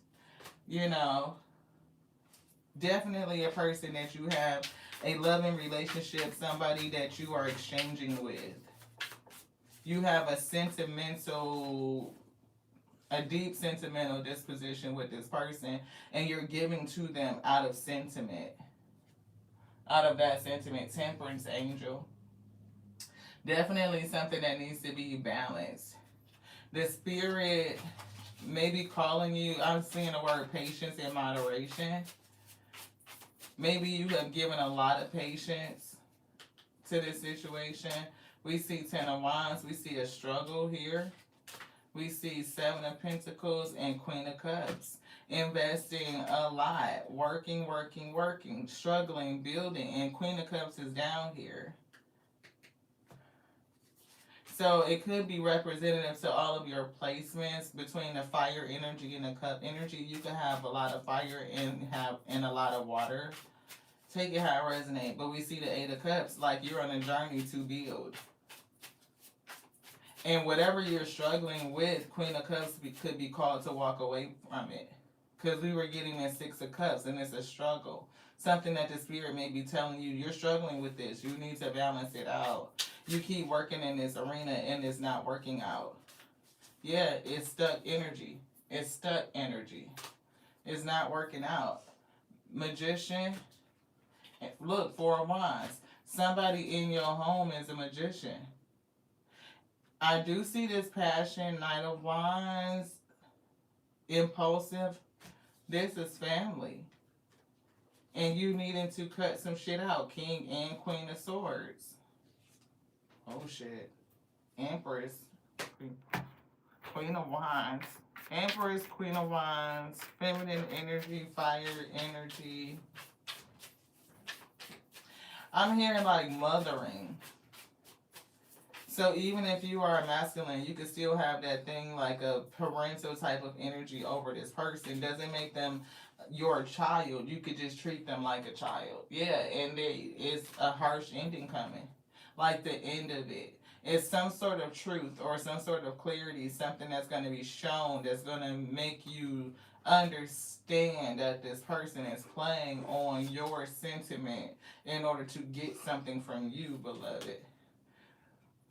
Definitely a person that you have a loving relationship, somebody that you are exchanging with. You have a deep sentimental disposition with this person, and you're giving to them out of sentiment. Out of that sentiment, Temperance angel. Definitely something that needs to be balanced. The spirit may be calling you. I'm seeing the word patience and moderation. Maybe you have given a lot of patience to this situation. We see Ten of Wands. We see a struggle here. We see Seven of Pentacles and Queen of Cups. Investing a lot, working, working, working, struggling, building, and Queen of Cups is down here. So it could be representative to all of your placements between the fire energy and the cup energy. You can have a lot of fire and a lot of water. Take it how it resonates. But we see the Eight of Cups like you're on a journey to build. And whatever you're struggling with, Queen of Cups could be called to walk away from it. Because we were getting that Six of Cups and it's a struggle. Something that the Spirit may be telling you, you're struggling with this. You need to balance it out. You keep working in this arena and it's not working out. Yeah, it's stuck energy. It's stuck energy. It's not working out. Magician. Look, Four of Wands. Somebody in your home is a magician. I do see this passion, Knight of Wands, impulsive. This is family. And you needing to cut some shit out. King and Queen of Swords. Oh shit. Empress. Queen of Wands. Empress, Queen of Wands. Feminine energy, fire energy. I'm hearing like mothering. So even if you are a masculine, you can still have that thing like a parental type of energy over this person. Doesn't make them your child. You could just treat them like a child. Yeah, and it's a harsh ending coming. Like the end of it. It's some sort of truth or some sort of clarity, something that's going to be shown that's going to make you understand that this person is playing on your sentiment in order to get something from you, beloved.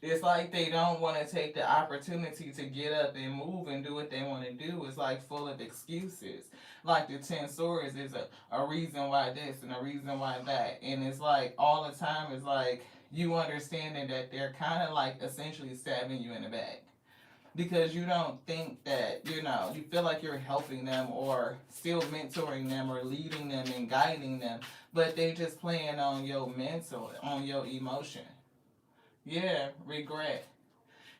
It's like they don't want to take the opportunity to get up and move and do what they want to do. It's like full of excuses. Like the 10 swords is a reason why this and a reason why that. And it's like all the time it's like you understanding that they're kind of like essentially stabbing you in the back. Because you don't think that, you feel like you're helping them or still mentoring them or leading them and guiding them. But they just playing on your mental, on your emotion. Yeah, regret.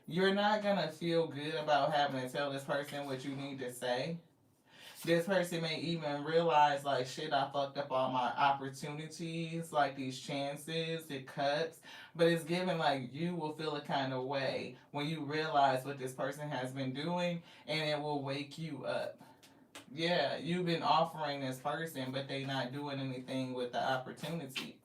You're not going to feel good about having to tell this person what you need to say. This person may even realize, like, shit, I fucked up all my opportunities, like these chances, the cuts. But it's given, like, you will feel a kind of way when you realize what this person has been doing, and it will wake you up. Yeah, you've been offering this person, but they not doing anything with the opportunity.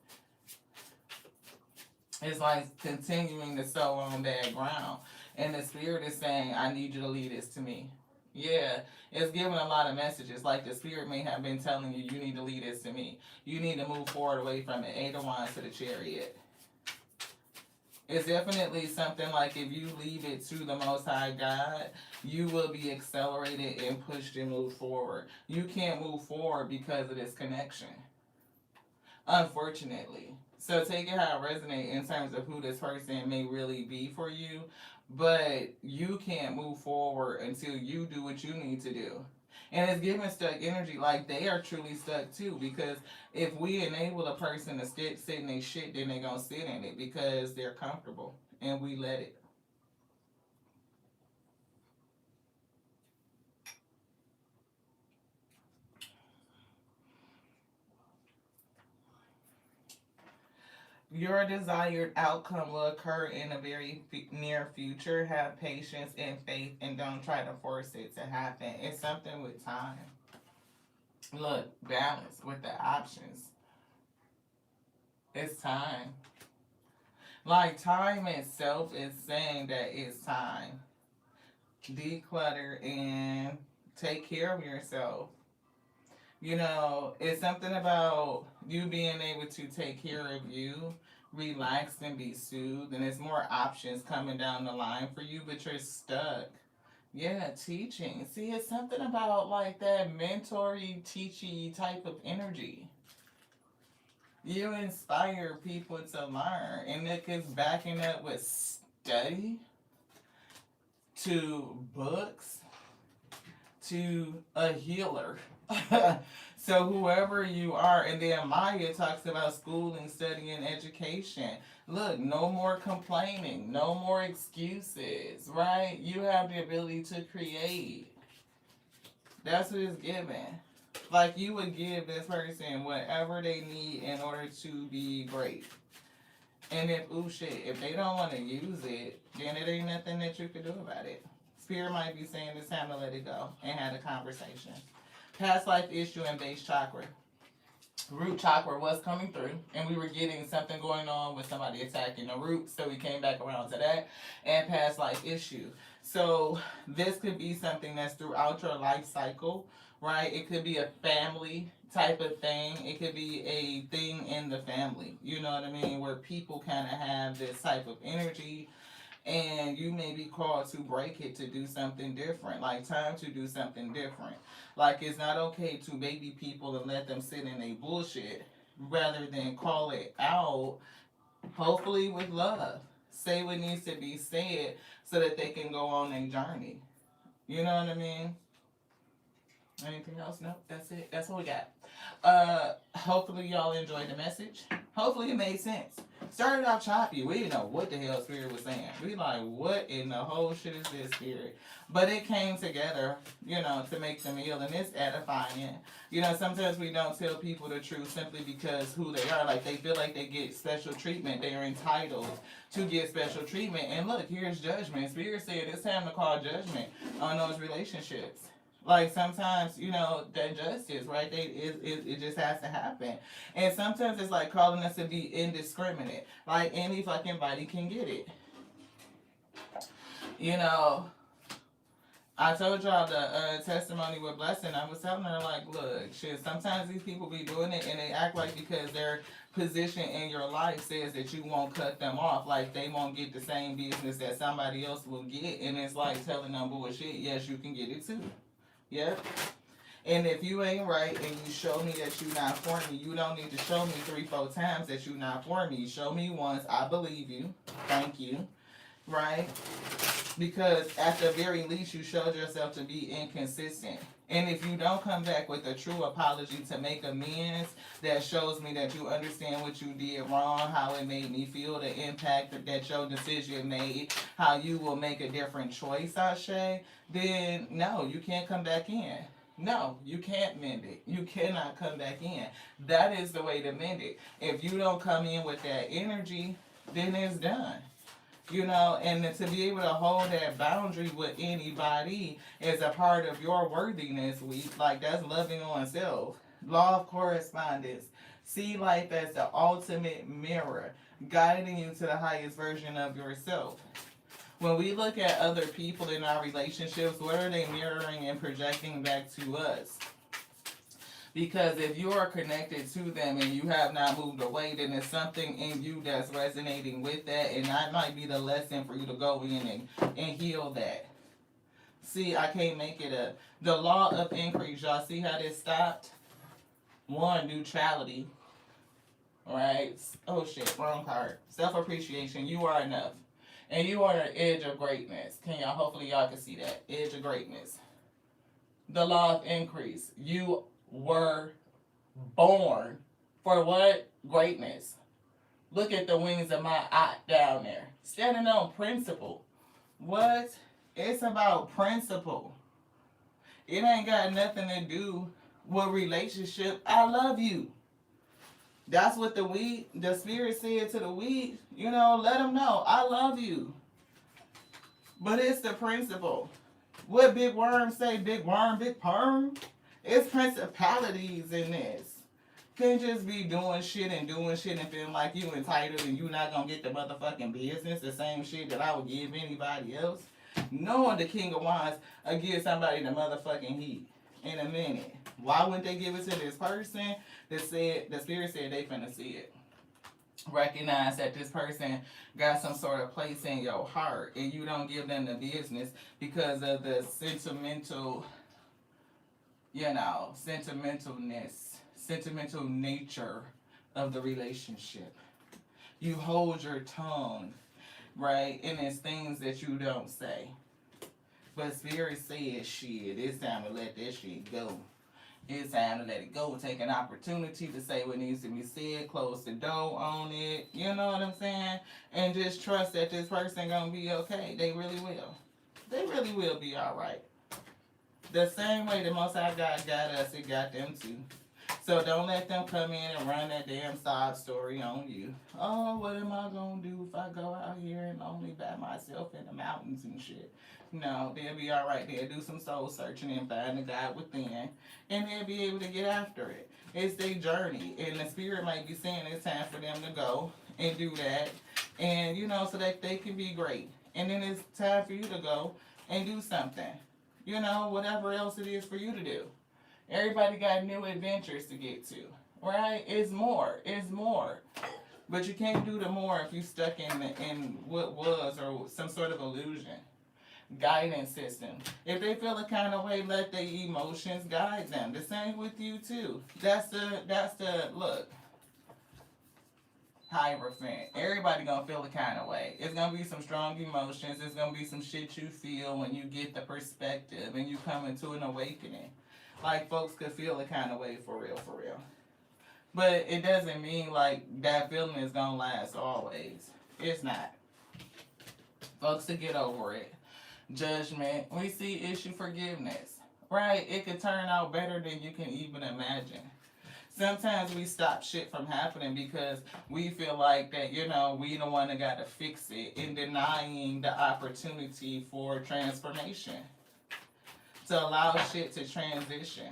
It's like continuing to sow on bad ground. And the Spirit is saying, I need you to lead this to me. Yeah, it's giving a lot of messages. Like the Spirit may have been telling you, you need to lead this to me. You need to move forward away from it. Eight of Wands to the Chariot. It's definitely something like if you leave it to the Most High God, you will be accelerated and pushed and move forward. You can't move forward because of this connection. Unfortunately. So take it how it resonates in terms of who this person may really be for you. But you can't move forward until you do what you need to do. And it's giving stuck energy like they are truly stuck too. Because if we enable a person to sit in their shit, then they're going to sit in it because they're comfortable. And we let it. Your desired outcome will occur in a very near future. Have patience and faith and don't try to force it to happen. It's something with time. Look, balance with the options. It's time. Like time itself is saying that it's time. Declutter and take care of yourself. It's something about you being able to take care of you, relax and be soothed, and there's more options coming down the line for you, but you're stuck. Yeah, teaching. See, it's something about like that mentory, teachy type of energy. You inspire people to learn, and it is backing up with study, to books, to a healer. So whoever you are, and then Maya talks about schooling, studying, education. Look, no more complaining, no more excuses, right? You have the ability to create. That's what it's given. Like you would give this person whatever they need in order to be great. And if ooh shit, if they don't want to use it, then it ain't nothing that you can do about it. Spirit might be saying it's time to let it go and have a conversation. Past life issue and base chakra. Root chakra was coming through, and we were getting something going on with somebody attacking the root, so we came back around to that, and past life issue. So this could be something that's throughout your life cycle, right? It could be a family type of thing. It could be a thing in the family, you know what I mean, where people kind of have this type of energy, and you may be called to break it to do something different, like time to do something different. Like it's not okay to baby people and let them sit in a bullshit rather than call it out, hopefully with love. Say what needs to be said so that they can go on a journey. You know what I mean? Anything else? No, that's it. That's what we got. Hopefully y'all enjoyed the message. Hopefully it made sense. Started off choppy. We didn't know what the hell Spirit was saying. We like, what in the whole shit is this, Spirit? But it came together, you know, to make the meal, and it's edifying. You know, sometimes we don't tell people the truth simply because who they are. Like, they feel like they get special treatment. They are entitled to get special treatment. And look, here's judgment. Spirit said it's time to call judgment on those relationships. Like sometimes, you know, that justice, right? It just has to happen. And sometimes it's like calling us to be indiscriminate. Like any fucking body can get it. You know, I told y'all the testimony with Blessing. I was telling her, like, look, shit, sometimes these people be doing it and they act like because their position in your life says that you won't cut them off. Like, they won't get the same business that somebody else will get. And it's like telling them bullshit. Yes, you can get it too. Yep. And if you ain't right and you show me that you not for me, you don't need to show me 3-4 times that you not for me. Show me once, I believe you. Thank you. Right? Because at the very least, you showed yourself to be inconsistent. And if you don't come back with a true apology to make amends, that shows me that you understand what you did wrong, how it made me feel, the impact that your decision made, how you will make a different choice, Ashe, then no, you can't come back in. No, you can't mend it. You cannot come back in. That is the way to mend it. If you don't come in with that energy, then it's done. You know, and to be able to hold that boundary with anybody is a part of your worthiness week. Like, that's loving on self. Law of correspondence. See life as the ultimate mirror, guiding you to the highest version of yourself. When we look at other people in our relationships, what are they mirroring and projecting back to us? Because if you are connected to them and you have not moved away, then there's something in you that's resonating with that, and that might be the lesson for you to go in and heal that. See, I can't make it up. The law of increase, y'all see how this stopped? One, neutrality. Right? Oh shit, wrong card. Self-appreciation, you are enough. And you are an edge of greatness. Hopefully y'all can see that. Edge of greatness. The law of increase. You were born for what? Greatness. Look at the wings of my eye down there. Standing on principle. What? It's about principle. It ain't got nothing to do with relationship. I love you. That's what the spirit said to the weed. You know, let them know, I love you. But it's the principle. What Big Worm say? Big Worm, Big Perm? It's principalities in this. Can't just be doing shit and feeling like you entitled and you not gonna get the motherfucking business, the same shit that I would give anybody else. Knowing the King of Wands, I give somebody the motherfucking heat in a minute. Why wouldn't they give it to this person that said, the spirit said they finna see it? Recognize that this person got some sort of place in your heart and you don't give them the business because of the sentimental, sentimental nature of the relationship. You hold your tongue, right? And it's things that you don't say. But Spirit said, shit, it's time to let that shit go. It's time to let it go. Take an opportunity to say what needs to be said. Close the door on it. You know what I'm saying? And just trust that this person gonna be okay. They really will. They really will be all right. The same way the Most High God got us, it got them too. So don't let them come in and run that damn sob story on you. Oh, what am I gonna do if I go out here and only by myself in the mountains and shit? No, they'll be all right. They'll do some soul searching and find the God within, and they'll be able to get after it. It's their journey, and the Spirit might be saying it's time for them to go and do that, and so that they can be great. And then it's time for you to go and do something. Whatever else it is for you to do. Everybody got new adventures to get to, right? It's more. It's more. But you can't do the more if you stuck in what was or some sort of illusion. Guidance system. If they feel a kind of way, let their emotions guide them. The same with you too. That's the look. Hierophant. Everybody gonna feel a kind of way. It's gonna be some strong emotions. It's gonna be some shit you feel when you get the perspective and you come into an awakening. Like folks could feel a kind of way for real, for real. But it doesn't mean like that feeling is gonna last always. It's not. Folks to get over it. Judgment. We see issue forgiveness. Right? It could turn out better than you can even imagine. Sometimes we stop shit from happening because we feel like that, we the one that got to fix it in denying the opportunity for transformation. To allow shit to transition.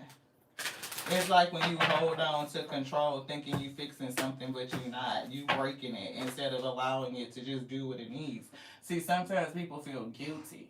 It's like when you hold on to control thinking you fixing something but you're not. You breaking it instead of allowing it to just do what it needs. See, sometimes people feel guilty.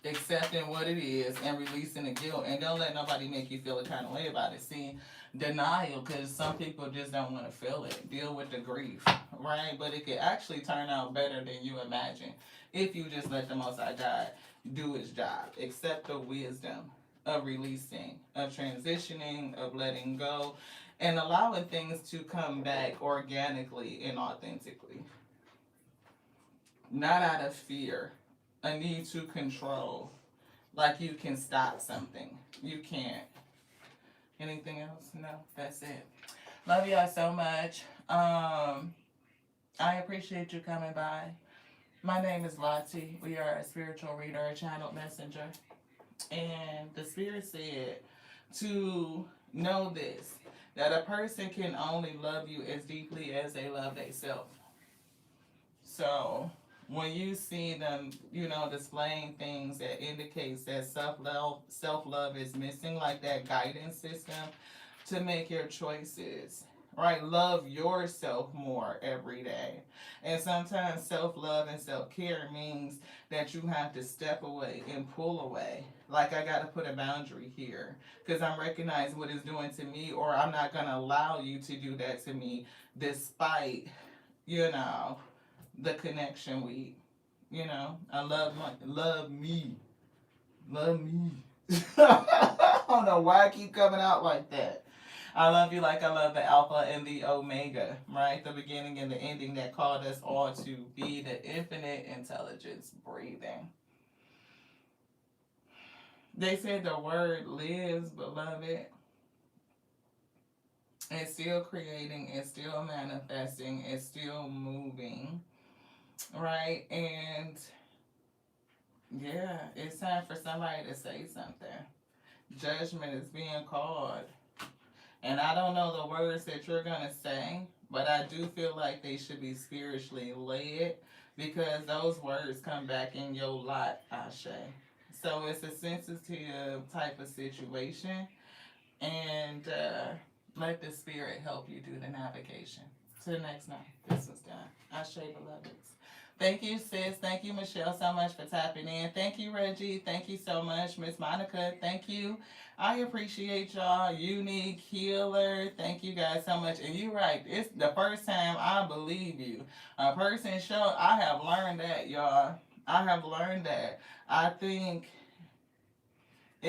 Accepting what it is and releasing the guilt, and don't let nobody make you feel a kind of way about it. See, denial, because some people just don't want to feel it. Deal with the grief, right? But it could actually turn out better than you imagine if you just let the Most High God do his job. Accept the wisdom of releasing, of transitioning, of letting go, and allowing things to come back organically and authentically. Not out of fear. A need to control. Like you can stop something. You can't. Anything else? No, that's it. Love y'all so much. I appreciate you coming by. My name is Lottie. We are a spiritual reader, a channeled messenger. And the Spirit said to know this, that a person can only love you as deeply as they love themselves. So when you see them, displaying things that indicates that self-love is missing, like that guidance system to make your choices, right? Love yourself more every day. And sometimes self-love and self-care means that you have to step away and pull away. Like I got to put a boundary here because I'm recognizing what it's doing to me, or I'm not going to allow you to do that to me despite, the connection I love me. I don't know why I keep coming out like that. I love you like I love the Alpha and the Omega, right? The beginning and the ending that called us all to be the infinite intelligence breathing. They said the word lives, beloved. It's still creating, it's still manifesting, it's still moving. Right? And yeah, it's time for somebody to say something. Judgment is being called. And I don't know the words that you're going to say, but I do feel like they should be spiritually led because those words come back in your lot, Ashe. So it's a sensitive type of situation. And let the Spirit help you do the navigation. To the next night. This was done. Ashe, beloveds. Thank you, sis. Thank you, Michelle, so much for tapping in. Thank you, Reggie. Thank you so much, Miss Monica. Thank you. I appreciate y'all. Unique Healer. Thank you guys so much. And you're right. It's the first time I believe you. A person show. I have learned that, y'all. I have learned that. I think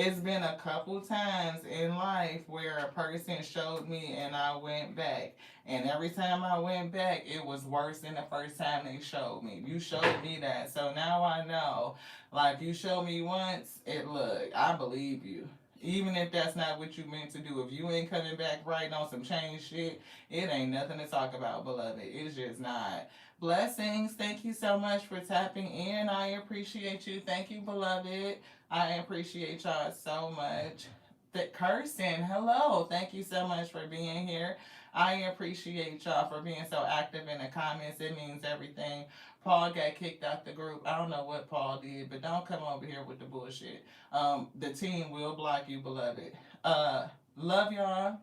It's been a couple times in life where a person showed me and I went back. And every time I went back, it was worse than the first time they showed me. You showed me that. So now I know. Like, you showed me once, look, I believe you. Even if that's not what you meant to do. If you ain't coming back right on some change shit, it ain't nothing to talk about, beloved. It's just not. Blessings. Thank you so much for tapping in. I appreciate you. Thank you, beloved. I appreciate y'all so much. The Kirsten, hello. Thank you so much for being here. I appreciate y'all for being so active in the comments. It means everything. Paul got kicked out the group. I don't know what Paul did, but don't come over here with the bullshit. The team will block you, beloved. Love y'all.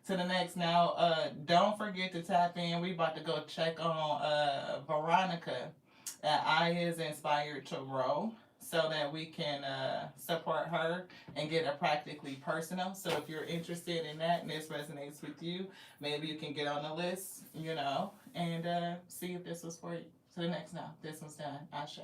To the next now. Don't forget to tap in. We about to go check on Veronica at I is inspired to row so that we can support her and get a practically personal. So if you're interested in that and this resonates with you, maybe you can get on the list, and see if this was for you. To the next now. This one's done. Ashe.